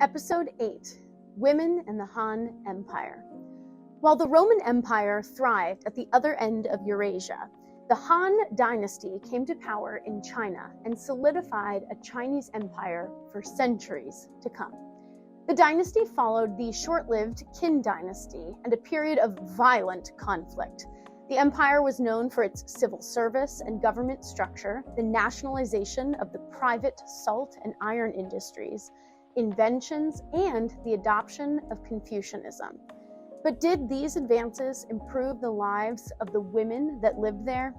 Episode 8, Women and the Han Empire. While the Roman Empire thrived at the other end of Eurasia, the Han Dynasty came to power in China and solidified a Chinese empire for centuries to come. The dynasty followed the short-lived Qian Dynasty and a period of violent conflict. The empire was known for its civil service and government structure, the nationalization of the private salt and iron industries, inventions, and the adoption of Confucianism. But did these advances improve the lives of the women that lived there?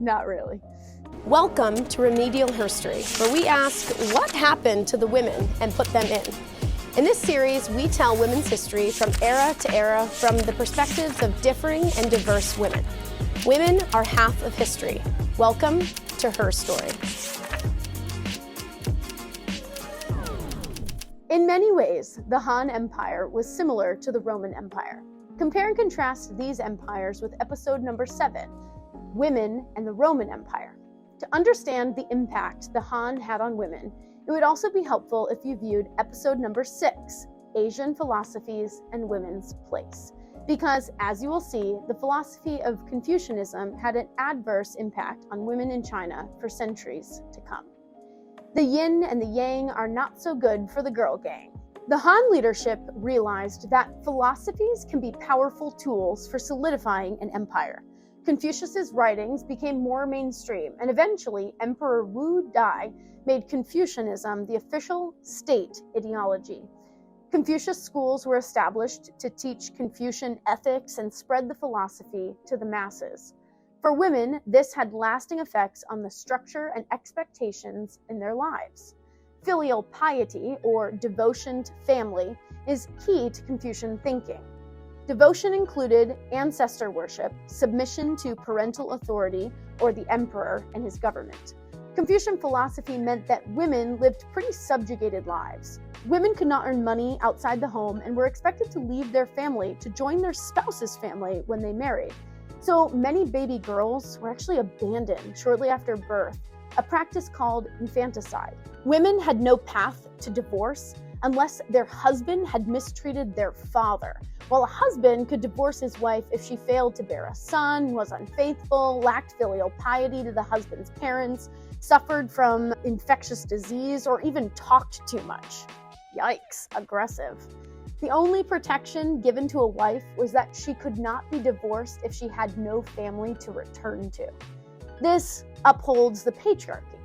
Not really. Welcome to Remedial Herstory, where we ask what happened to the women and put them in. In this series, we tell women's history from era to era from the perspectives of differing and diverse women. Women are half of history. Welcome to Herstory. In many ways, the Han Empire was similar to the Roman Empire. Compare and contrast these empires with episode number 7, Women and the Roman Empire. To understand the impact the Han had on women, it would also be helpful if you viewed episode number 6, Asian Philosophies and Women's Place. Because, as you will see, the philosophy of Confucianism had an adverse impact on women in China for centuries to come. The yin and the yang are not so good for the girl gang. The Han leadership realized that philosophies can be powerful tools for solidifying an empire. Confucius's writings became more mainstream, and eventually Emperor Wu Dai made Confucianism the official state ideology. Confucius schools were established to teach Confucian ethics and spread the philosophy to the masses. For women, this had lasting effects on the structure and expectations in their lives. Filial piety, or devotion to family, is key to Confucian thinking. Devotion included ancestor worship, submission to parental authority, or the emperor and his government. Confucian philosophy meant that women lived pretty subjugated lives. Women could not earn money outside the home and were expected to leave their family to join their spouse's family when they married. So many baby girls were actually abandoned shortly after birth, a practice called infanticide. Women had no path to divorce unless their husband had mistreated their father, while a husband could divorce his wife if she failed to bear a son, was unfaithful, lacked filial piety to the husband's parents, suffered from infectious disease, or even talked too much. Yikes, aggressive. The only protection given to a wife was that she could not be divorced if she had no family to return to. This upholds the patriarchy.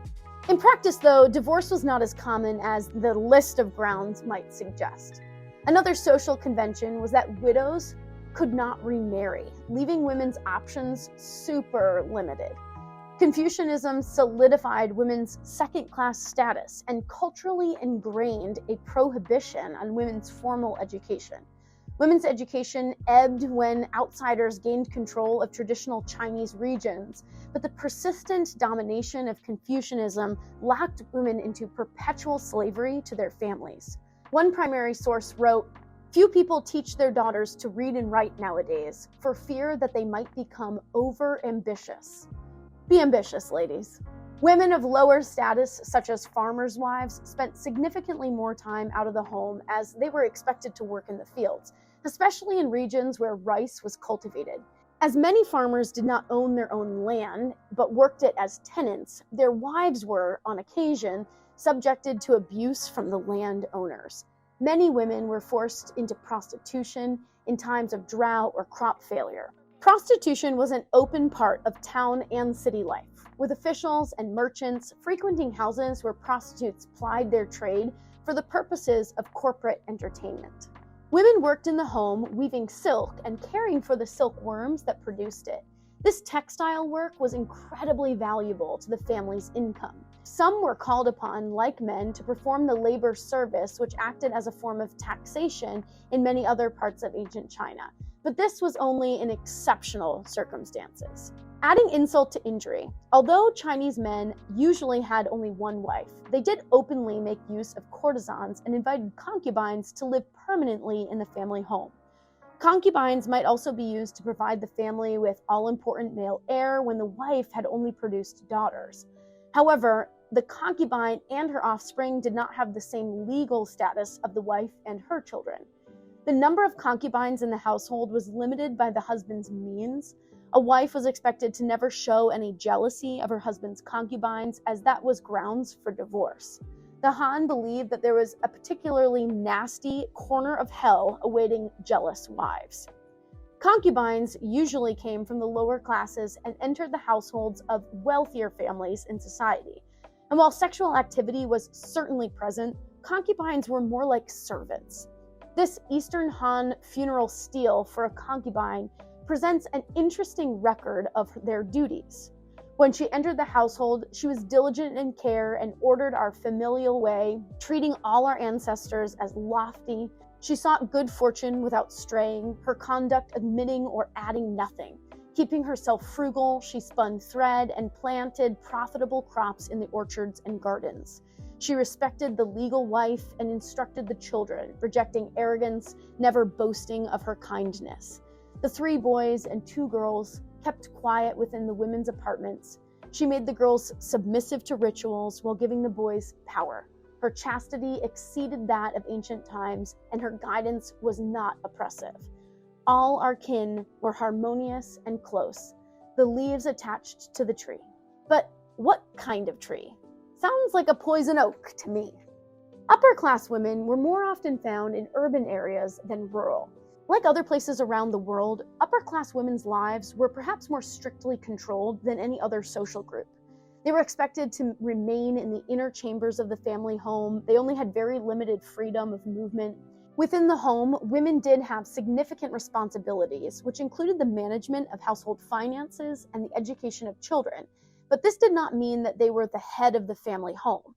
In practice, though, divorce was not as common as the list of grounds might suggest. Another social convention was that widows could not remarry, leaving women's options super limited. Confucianism solidified women's second-class status and culturally ingrained a prohibition on women's formal education. Women's education ebbed when outsiders gained control of traditional Chinese regions, but the persistent domination of Confucianism locked women into perpetual slavery to their families. One primary source wrote, "Few people teach their daughters to read and write nowadays for fear that they might become over-ambitious." Be ambitious, ladies. Women of lower status, such as farmers' wives, spent significantly more time out of the home as they were expected to work in the fields, especially in regions where rice was cultivated. As many farmers did not own their own land, but worked it as tenants, their wives were, on occasion, subjected to abuse from the landowners. Many women were forced into prostitution in times of drought or crop failure. Prostitution was an open part of town and city life, with officials and merchants frequenting houses where prostitutes plied their trade for the purposes of corporate entertainment. Women worked in the home, weaving silk and caring for the silkworms that produced it. This textile work was incredibly valuable to the family's income. Some were called upon, like men, to perform the labor service, which acted as a form of taxation in many other parts of ancient China. But this was only in exceptional circumstances. Adding insult to injury, although Chinese men usually had only one wife, they did openly make use of courtesans and invited concubines to live permanently in the family home. Concubines might also be used to provide the family with all-important male heir when the wife had only produced daughters. However, the concubine and her offspring did not have the same legal status of the wife and her children. The number of concubines in the household was limited by the husband's means. A wife was expected to never show any jealousy of her husband's concubines, as that was grounds for divorce. The Han believed that there was a particularly nasty corner of hell awaiting jealous wives. Concubines usually came from the lower classes and entered the households of wealthier families in society. And while sexual activity was certainly present, concubines were more like servants. This Eastern Han funeral stele for a concubine presents an interesting record of their duties. When she entered the household, she was diligent in care and ordered our familial way, treating all our ancestors as lofty. She sought good fortune without straying, her conduct admitting or adding nothing. Keeping herself frugal, she spun thread and planted profitable crops in the orchards and gardens. She respected the legal wife and instructed the children, rejecting arrogance, never boasting of her kindness. The 3 boys and 2 girls kept quiet within the women's apartments. She made the girls submissive to rituals while giving the boys power. Her chastity exceeded that of ancient times, and her guidance was not oppressive. All our kin were harmonious and close, the leaves attached to the tree. But what kind of tree? Sounds like a poison oak to me. Upper-class women were more often found in urban areas than rural. Like other places around the world, upper-class women's lives were perhaps more strictly controlled than any other social group. They were expected to remain in the inner chambers of the family home. They only had very limited freedom of movement. Within the home, women did have significant responsibilities, which included the management of household finances and the education of children. But this did not mean that they were the head of the family home.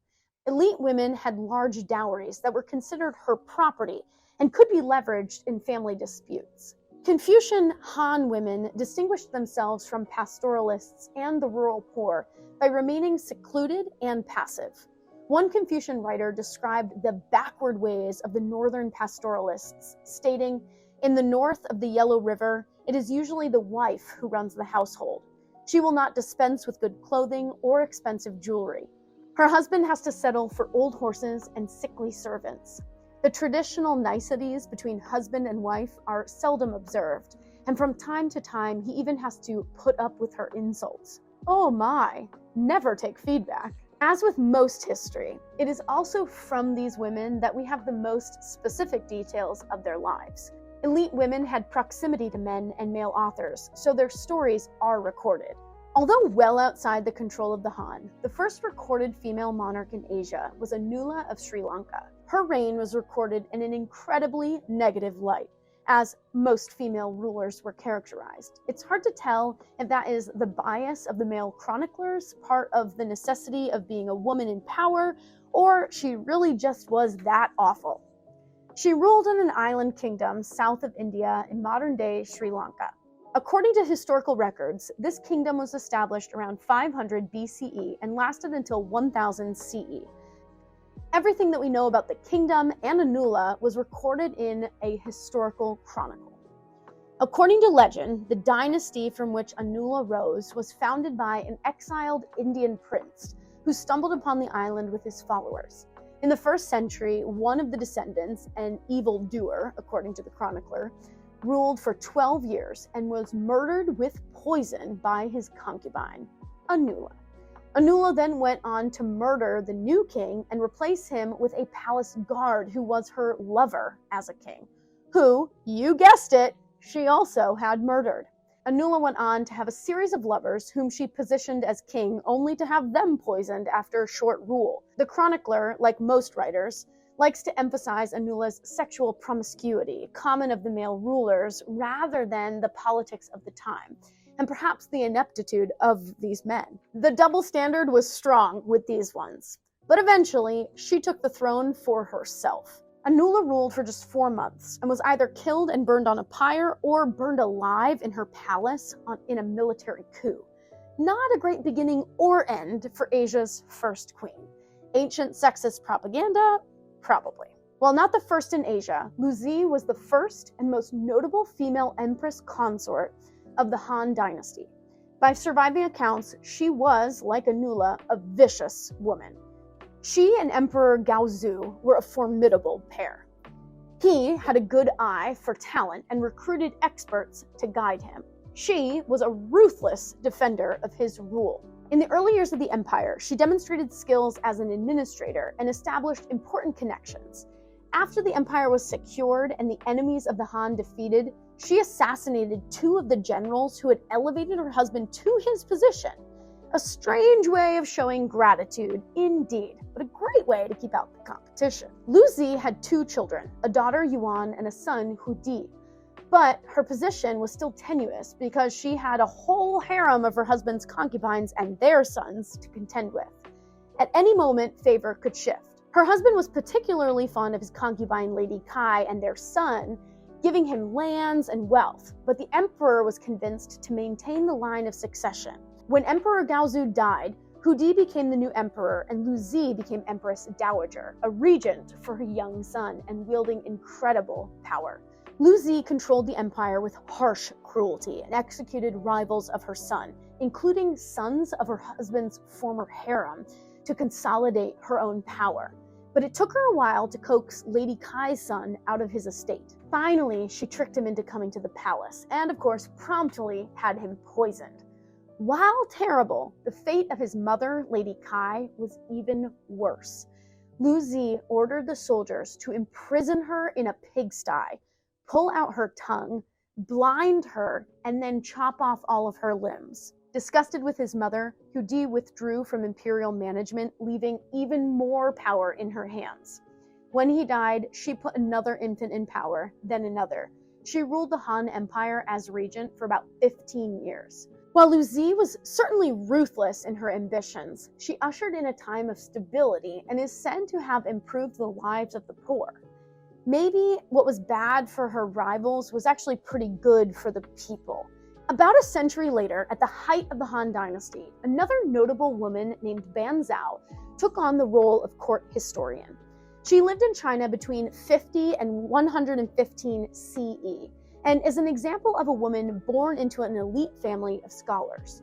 Elite women had large dowries that were considered her property and could be leveraged in family disputes. Confucian Han women distinguished themselves from pastoralists and the rural poor by remaining secluded and passive. One Confucian writer described the backward ways of the northern pastoralists, stating, "In the north of the Yellow River, it is usually the wife who runs the household. She will not dispense with good clothing or expensive jewelry. Her husband has to settle for old horses and sickly servants. The traditional niceties between husband and wife are seldom observed, and from time to time he even has to put up with her insults. Oh my, never take feedback." As with most history, it is also from these women that we have the most specific details of their lives. Elite women had proximity to men and male authors, so their stories are recorded. Although well outside the control of the Han, the first recorded female monarch in Asia was Anula of Sri Lanka. Her reign was recorded in an incredibly negative light, as most female rulers were characterized. It's hard to tell if that is the bias of the male chroniclers, part of the necessity of being a woman in power, or she really just was that awful. She ruled in an island kingdom south of India in modern-day Sri Lanka. According to historical records, this kingdom was established around 500 BCE and lasted until 1000 CE. Everything that we know about the kingdom and Anula was recorded in a historical chronicle. According to legend, the dynasty from which Anula rose was founded by an exiled Indian prince who stumbled upon the island with his followers. In the 1st century, one of the descendants, an evildoer, according to the chronicler, ruled for 12 years and was murdered with poison by his concubine, Anula. Anula then went on to murder the new king and replace him with a palace guard who was her lover as a king, who, you guessed it, she also had murdered. Anula went on to have a series of lovers whom she positioned as king, only to have them poisoned after a short rule. The chronicler, like most writers, likes to emphasize Anula's sexual promiscuity, common of the male rulers, rather than the politics of the time, and perhaps the ineptitude of these men. The double standard was strong with these ones, but eventually she took the throne for herself. Anula ruled for just 4 months and was either killed and burned on a pyre or burned alive in her palace in a military coup. Not a great beginning or end for Asia's first queen. Ancient sexist propaganda? Probably. While not the first in Asia, Luzi was the first and most notable female empress consort of the Han Dynasty. By surviving accounts, she was, like Anula, a vicious woman. She and Emperor Gaozu were a formidable pair. He had a good eye for talent and recruited experts to guide him. She was a ruthless defender of his rule. In the early years of the empire, she demonstrated skills as an administrator and established important connections. After the empire was secured and the enemies of the Han defeated, she assassinated 2 of the generals who had elevated her husband to his position. A strange way of showing gratitude, indeed, but a great way to keep out the competition. Lu Zi had 2 children, a daughter Yuan and a son Hu Di. But her position was still tenuous because she had a whole harem of her husband's concubines and their sons to contend with. At any moment, favor could shift. Her husband was particularly fond of his concubine Lady Kai and their son, giving him lands and wealth, but the emperor was convinced to maintain the line of succession. When Emperor Gaozu died, Hu Di became the new emperor and Lu Zi became Empress Dowager, a regent for her young son and wielding incredible power. Lu Zi controlled the empire with harsh cruelty and executed rivals of her son, including sons of her husband's former harem, to consolidate her own power. But it took her a while to coax Lady Kai's son out of his estate. Finally, she tricked him into coming to the palace, and of course, promptly had him poisoned. While terrible, the fate of his mother, Lady Kai, was even worse. Lu Zi ordered the soldiers to imprison her in a pigsty, pull out her tongue, blind her, and then chop off all of her limbs. Disgusted with his mother, Hu Di withdrew from imperial management, leaving even more power in her hands. When he died, she put another infant in power, then another. She ruled the Han Empire as regent for about 15 years. While Lu Zi was certainly ruthless in her ambitions, she ushered in a time of stability and is said to have improved the lives of the poor. Maybe what was bad for her rivals was actually pretty good for the people. About a century later, at the height of the Han Dynasty, another notable woman named Ban Zhao took on the role of court historian. She lived in China between 50 and 115 CE, and is an example of a woman born into an elite family of scholars.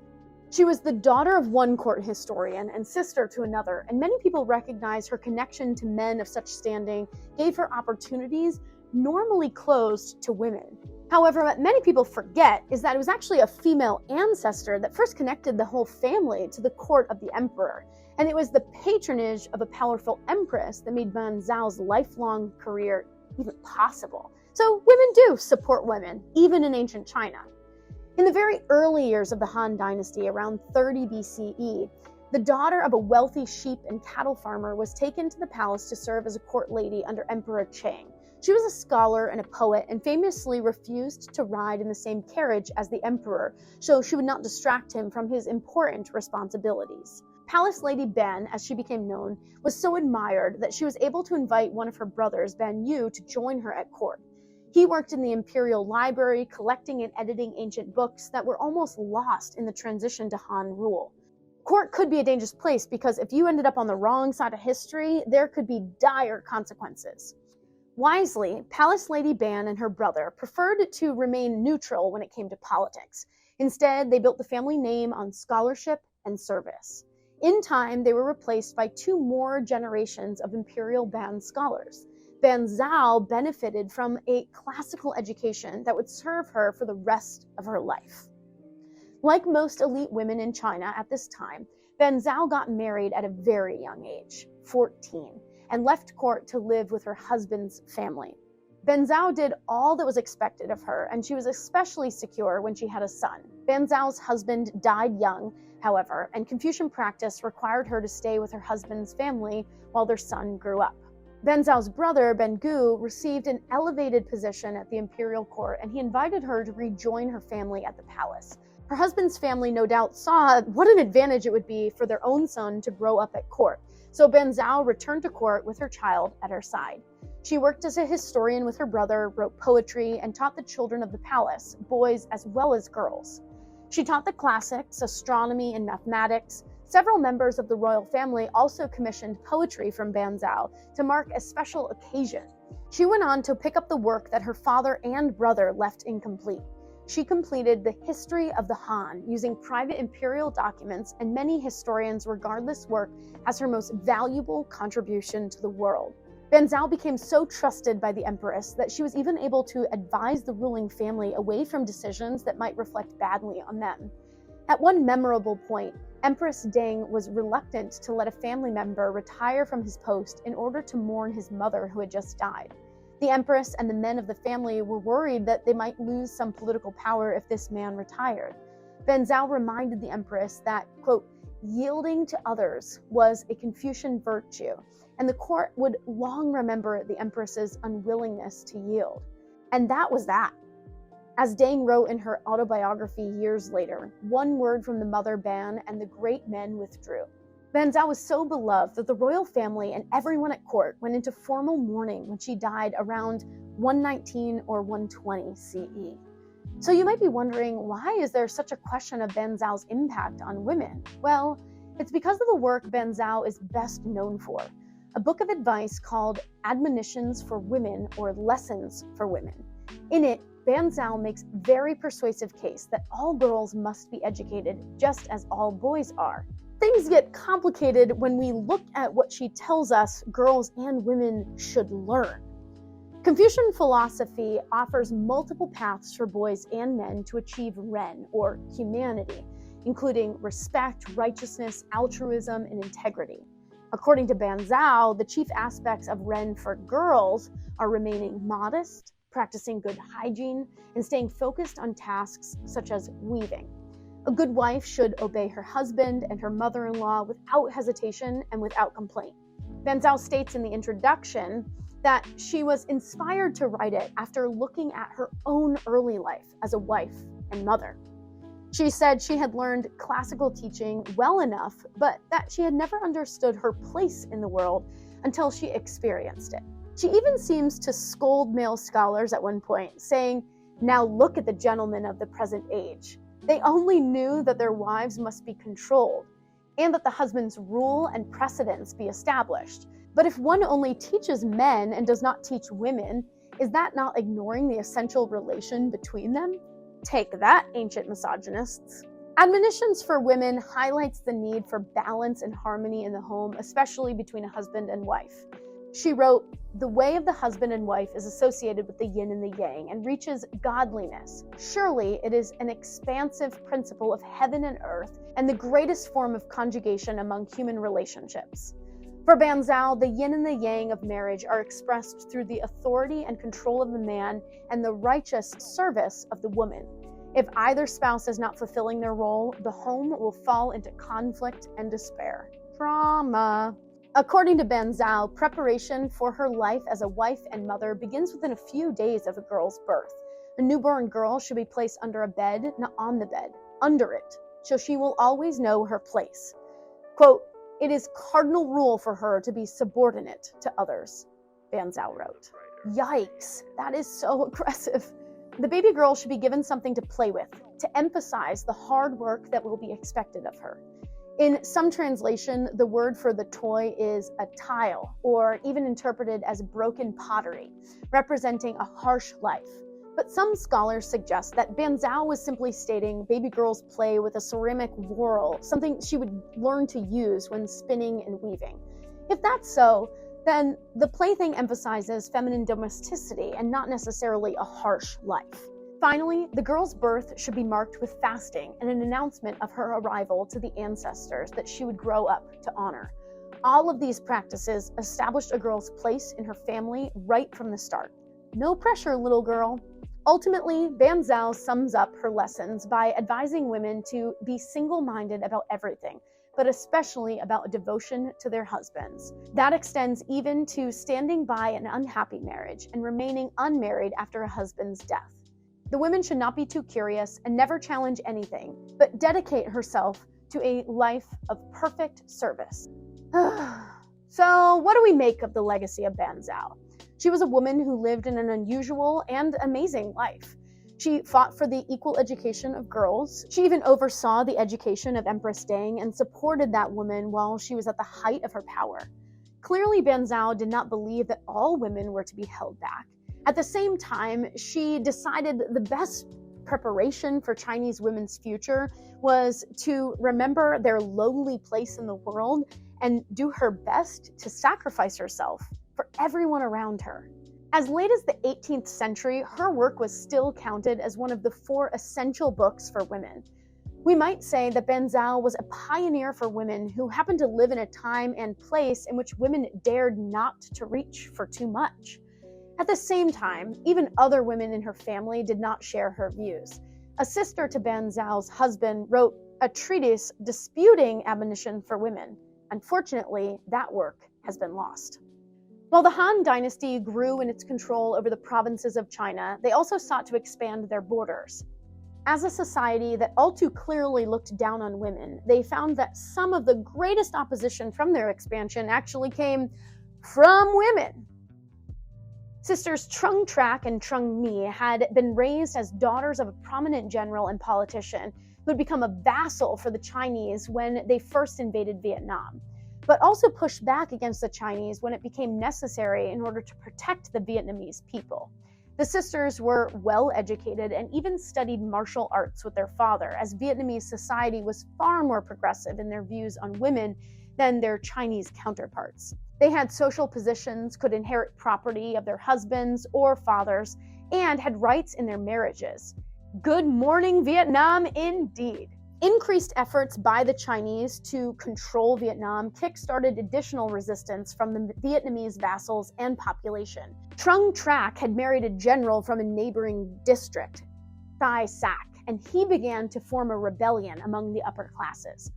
She was the daughter of one court historian and sister to another, and many people recognize her connection to men of such standing gave her opportunities normally closed to women. However, what many people forget is that it was actually a female ancestor that first connected the whole family to the court of the emperor, and it was the patronage of a powerful empress that made Ban Zhao's lifelong career even possible. So women do support women, even in ancient China. In the very early years of the Han Dynasty, around 30 BCE, the daughter of a wealthy sheep and cattle farmer was taken to the palace to serve as a court lady under Emperor Chang. She was a scholar and a poet and famously refused to ride in the same carriage as the emperor, so she would not distract him from his important responsibilities. Palace Lady Ban, as she became known, was so admired that she was able to invite one of her brothers, Ban Yu, to join her at court. He worked in the imperial library, collecting and editing ancient books that were almost lost in the transition to Han rule. Court could be a dangerous place because if you ended up on the wrong side of history, there could be dire consequences. Wisely, Palace Lady Ban and her brother preferred to remain neutral when it came to politics. Instead, they built the family name on scholarship and service. In time, they were replaced by 2 more generations of imperial Ban scholars. Ban Zhao benefited from a classical education that would serve her for the rest of her life. Like most elite women in China at this time, Ban Zhao got married at a very young age, 14, and left court to live with her husband's family. Ban Zhao did all that was expected of her, and she was especially secure when she had a son. Ban Zhao's husband died young, however, and Confucian practice required her to stay with her husband's family while their son grew up. Ban Zhao's brother, Ben Gu, received an elevated position at the imperial court, and he invited her to rejoin her family at the palace. Her husband's family no doubt saw what an advantage it would be for their own son to grow up at court, so Ban Zhao returned to court with her child at her side. She worked as a historian with her brother, wrote poetry, and taught the children of the palace, boys as well as girls. She taught the classics, astronomy, and mathematics. Several members of the royal family also commissioned poetry from Ban Zhao to mark a special occasion. She went on to pick up the work that her father and brother left incomplete. she completed the History of the Han using private imperial documents, and many historians regard this work as her most valuable contribution to the world. Banzhao became so trusted by the empress that she was even able to advise the ruling family away from decisions that might reflect badly on them. At one memorable point, Empress Deng was reluctant to let a family member retire from his post in order to mourn his mother who had just died. The empress and the men of the family were worried that they might lose some political power if this man retired. Banzhao reminded the empress that, quote, yielding to others was a Confucian virtue, and the court would long remember the empress's unwillingness to yield. And that was that. As Deng wrote in her autobiography years later, one word from the mother ban and the great men withdrew. Banzhao was so beloved that the royal family and everyone at court went into formal mourning when she died around 119 or 120 CE. So you might be wondering, why is there such a question of Banzhao's impact on women? Well, it's because of the work Banzhao is best known for, a book of advice called Admonitions for Women or Lessons for Women. In it, Banzhao makes very persuasive case that all girls must be educated just as all boys are. Things get complicated when we look at what she tells us girls and women should learn. Confucian philosophy offers multiple paths for boys and men to achieve Ren, or humanity, including respect, righteousness, altruism, and integrity. According to Banzhao, the chief aspects of Ren for girls are remaining modest, practicing good hygiene, and staying focused on tasks such as weaving. A good wife should obey her husband and her mother-in-law without hesitation and without complaint. Banzhao states in the introduction that she was inspired to write it after looking at her own early life as a wife and mother. She said she had learned classical teaching well enough, but that she had never understood her place in the world until she experienced it. She even seems to scold male scholars at one point, saying, "Now look at the gentlemen of the present age. They only knew that their wives must be controlled, and that the husband's rule and precedence be established. But if one only teaches men and does not teach women, is that not ignoring the essential relation between them? Take that, ancient misogynists." Admonitions for Women highlights the need for balance and harmony in the home, especially between a husband and wife. She wrote, "The way of the husband and wife is associated with the yin and the yang and reaches godliness. Surely it is an expansive principle of heaven and earth and the greatest form of conjugation among human relationships." For Banzhao, the yin and the yang of marriage are expressed through the authority and control of the man and the righteous service of the woman. If either spouse is not fulfilling their role, the home will fall into conflict and despair. Drama. According to Banzhao, preparation for her life as a wife and mother begins within a few days of a girl's birth. A newborn girl should be placed under a bed, not on the bed, under it, so she will always know her place. Quote, "It is cardinal rule for her to be subordinate to others," Banzhao wrote. Yikes, that is so aggressive. The baby girl should be given something to play with, to emphasize the hard work that will be expected of her. In some translation, the word for the toy is a tile, or even interpreted as broken pottery, representing a harsh life. But some scholars suggest that Banzhao was simply stating baby girls play with a ceramic whorl, something she would learn to use when spinning and weaving. If that's so, then the plaything emphasizes feminine domesticity and not necessarily a harsh life. Finally, the girl's birth should be marked with fasting and an announcement of her arrival to the ancestors that she would grow up to honor. All of these practices established a girl's place in her family right from the start. No pressure, little girl. Ultimately, Banzhao sums up her lessons by advising women to be single-minded about everything, but especially about devotion to their husbands. That extends even to standing by an unhappy marriage and remaining unmarried after a husband's death. The women should not be too curious and never challenge anything, but dedicate herself to a life of perfect service. So, what do we make of the legacy of Banzhao? She was a woman who lived in an unusual and amazing life. She fought for the equal education of girls. She even oversaw the education of Empress Deng and supported that woman while she was at the height of her power. Clearly, Banzhao did not believe that all women were to be held back. At the same time, she decided the best preparation for Chinese women's future was to remember their lowly place in the world and do her best to sacrifice herself for everyone around her. As late as the 18th century, her work was still counted as one of the 4 essential books for women. We might say that Banzhao was a pioneer for women who happened to live in a time and place in which women dared not to reach for too much. At the same time, even other women in her family did not share her views. A sister to Banzhao's husband wrote a treatise disputing admonition for women. Unfortunately, that work has been lost. While the Han Dynasty grew in its control over the provinces of China, they also sought to expand their borders. As a society that all too clearly looked down on women, they found that some of the greatest opposition from their expansion actually came from women. Sisters Trung Trak and Trung Mi had been raised as daughters of a prominent general and politician who had become a vassal for the Chinese when they first invaded Vietnam, but also pushed back against the Chinese when it became necessary in order to protect the Vietnamese people. The sisters were well educated and even studied martial arts with their father, as Vietnamese society was far more progressive in their views on women than their Chinese counterparts. They had social positions, could inherit property of their husbands or fathers, and had rights in their marriages. Good morning, Vietnam, indeed. Increased efforts by the Chinese to control Vietnam kick-started additional resistance from the Vietnamese vassals and population. Trung Trak had married a general from a neighboring district, Thai Sac, and he began to form a rebellion among the upper classes.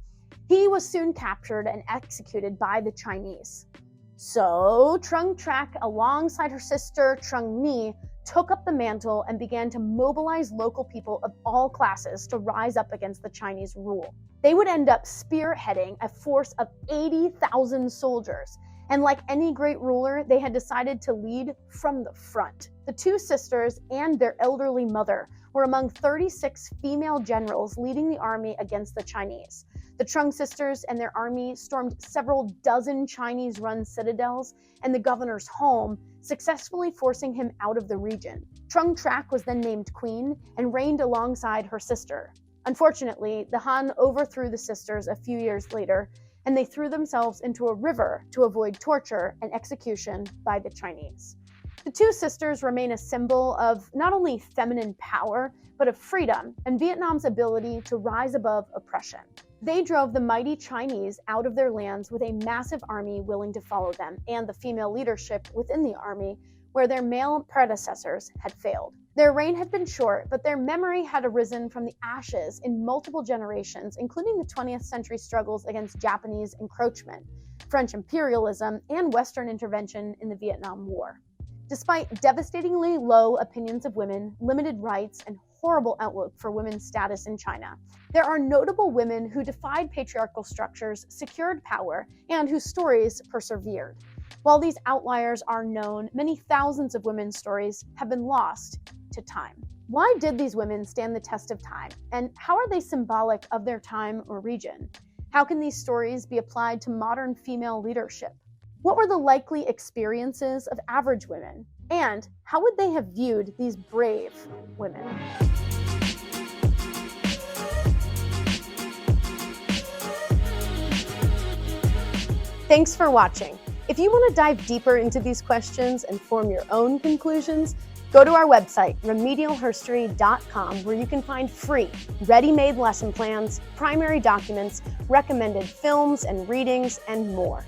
He was soon captured and executed by the Chinese. So Trung Trak, alongside her sister Trung Mi, took up the mantle and began to mobilize local people of all classes to rise up against the Chinese rule. They would end up spearheading a force of 80,000 soldiers, and like any great ruler, they had decided to lead from the front. The 2 sisters and their elderly mother were among 36 female generals leading the army against the Chinese. The Trung sisters and their army stormed several dozen Chinese-run citadels and the governor's home, successfully forcing him out of the region. Trung Trak was then named queen and reigned alongside her sister. Unfortunately, the Han overthrew the sisters a few years later, and they threw themselves into a river to avoid torture and execution by the Chinese. The 2 sisters remain a symbol of not only feminine power, but of freedom and Vietnam's ability to rise above oppression. They drove the mighty Chinese out of their lands with a massive army willing to follow them, and the female leadership within the army, where their male predecessors had failed. Their reign had been short, but their memory had arisen from the ashes in multiple generations, including the 20th century struggles against Japanese encroachment, French imperialism, and Western intervention in the Vietnam War. Despite devastatingly low opinions of women, limited rights, and horrible outlook for women's status in China, there are notable women who defied patriarchal structures, secured power, and whose stories persevered. While these outliers are known, many thousands of women's stories have been lost to time. Why did these women stand the test of time, and how are they symbolic of their time or region? How can these stories be applied to modern female leadership? What were the likely experiences of average women? And how would they have viewed these brave women? Thanks for watching. If you want to dive deeper into these questions and form your own conclusions, go to our website, remedialherstory.com, where you can find free, ready-made lesson plans, primary documents, recommended films and readings, and more.